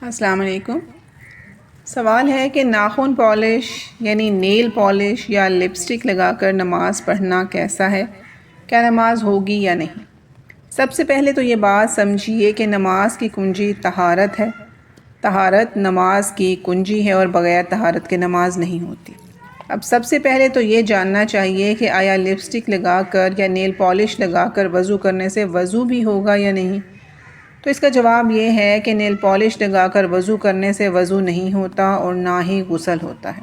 السلام علیکم۔ سوال ہے کہ ناخن پالش یعنی نیل پالش یا لپسٹک لگا کر نماز پڑھنا کیسا ہے؟ کیا نماز ہوگی یا نہیں؟ سب سے پہلے تو یہ بات سمجھیے کہ نماز کی کنجی طہارت ہے۔ طہارت نماز کی کنجی ہے اور بغیر طہارت کے نماز نہیں ہوتی۔ اب سب سے پہلے تو یہ جاننا چاہیے کہ آیا لپسٹک لگا کر یا نیل پالش لگا کر وضو کرنے سے وضو بھی ہوگا یا نہیں؟ تو اس کا جواب یہ ہے کہ نیل پالش لگا کر وضو کرنے سے وضو نہیں ہوتا اور نہ ہی غسل ہوتا ہے۔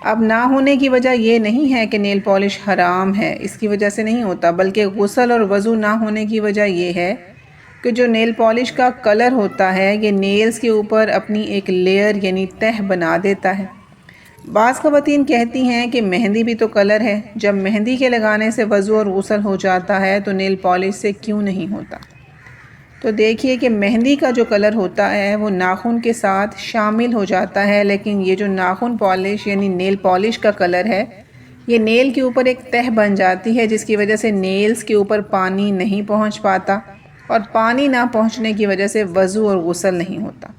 اب نہ ہونے کی وجہ یہ نہیں ہے کہ نیل پالش حرام ہے، اس کی وجہ سے نہیں ہوتا، بلکہ غسل اور وضو نہ ہونے کی وجہ یہ ہے کہ جو نیل پالش کا کلر ہوتا ہے یہ نیلز کے اوپر اپنی ایک لیئر یعنی تہ بنا دیتا ہے۔ بعض خواتین کہتی ہیں کہ مہندی بھی تو کلر ہے، جب مہندی کے لگانے سے وضو اور غسل ہو جاتا ہے تو نیل پالش سے کیوں نہیں ہوتا؟ تو دیکھیے کہ مہندی کا جو کلر ہوتا ہے وہ ناخن کے ساتھ شامل ہو جاتا ہے، لیکن یہ جو ناخن پالش یعنی نیل پالش کا کلر ہے یہ نیل کے اوپر ایک تہ بن جاتی ہے، جس کی وجہ سے نیلز کے اوپر پانی نہیں پہنچ پاتا، اور پانی نہ پہنچنے کی وجہ سے وضو اور غسل نہیں ہوتا۔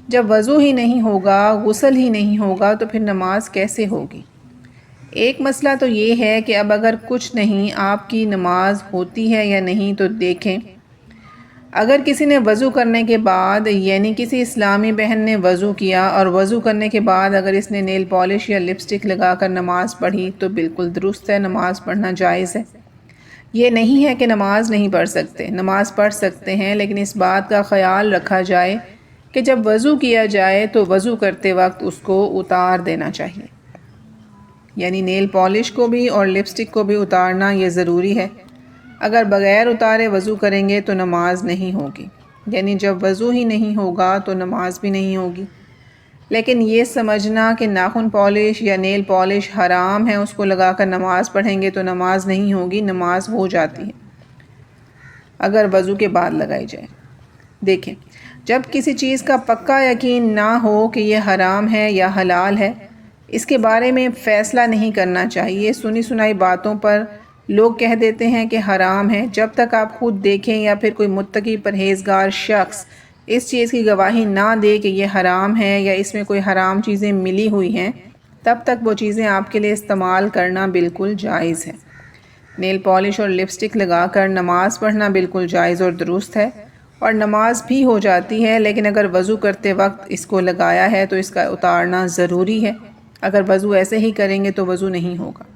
جب وضو ہی نہیں ہوگا، غسل ہی نہیں ہوگا تو پھر نماز کیسے ہوگی؟ ایک مسئلہ تو یہ ہے کہ اب اگر کچھ نہیں آپ کی نماز ہوتی ہے یا نہیں، تو دیکھیں اگر کسی نے وضو کرنے کے بعد یعنی کسی اسلامی بہن نے وضو کیا اور وضو کرنے کے بعد اگر اس نے نیل پالش یا لپسٹک لگا کر نماز پڑھی تو بالکل درست ہے، نماز پڑھنا جائز ہے۔ یہ نہیں ہے کہ نماز نہیں پڑھ سکتے، نماز پڑھ سکتے ہیں، لیکن اس بات کا خیال رکھا جائے کہ جب وضو کیا جائے تو وضو کرتے وقت اس کو اتار دینا چاہیے، یعنی نیل پالش کو بھی اور لپسٹک کو بھی اتارنا یہ ضروری ہے۔ اگر بغیر اتارے وضو کریں گے تو نماز نہیں ہوگی، یعنی جب وضو ہی نہیں ہوگا تو نماز بھی نہیں ہوگی۔ لیکن یہ سمجھنا کہ ناخن پالش یا نیل پالش حرام ہے، اس کو لگا کر نماز پڑھیں گے تو نماز نہیں ہوگی، نماز ہو جاتی ہے اگر وضو کے بعد لگائی جائے۔ دیکھیں، جب کسی چیز کا پکا یقین نہ ہو کہ یہ حرام ہے یا حلال ہے، اس کے بارے میں فیصلہ نہیں کرنا چاہیے۔ سنی سنائی باتوں پر لوگ کہہ دیتے ہیں کہ حرام ہے، جب تک آپ خود دیکھیں یا پھر کوئی متقی پرہیزگار شخص اس چیز کی گواہی نہ دے کہ یہ حرام ہے یا اس میں کوئی حرام چیزیں ملی ہوئی ہیں، تب تک وہ چیزیں آپ کے لیے استعمال کرنا بالکل جائز ہے۔ نیل پالش اور لپسٹک لگا کر نماز پڑھنا بالکل جائز اور درست ہے، اور نماز بھی ہو جاتی ہے، لیکن اگر وضو کرتے وقت اس کو لگایا ہے تو اس کا اتارنا ضروری ہے۔ اگر وضو ایسے ہی کریں گے تو وضو نہیں ہوگا۔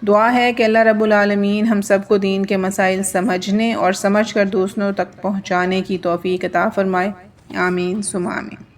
دعا ہے کہ اللہ رب العالمین ہم سب کو دین کے مسائل سمجھنے اور سمجھ کر دوسروں تک پہنچانے کی توفیق عطا فرمائے۔ آمین ثم آمین۔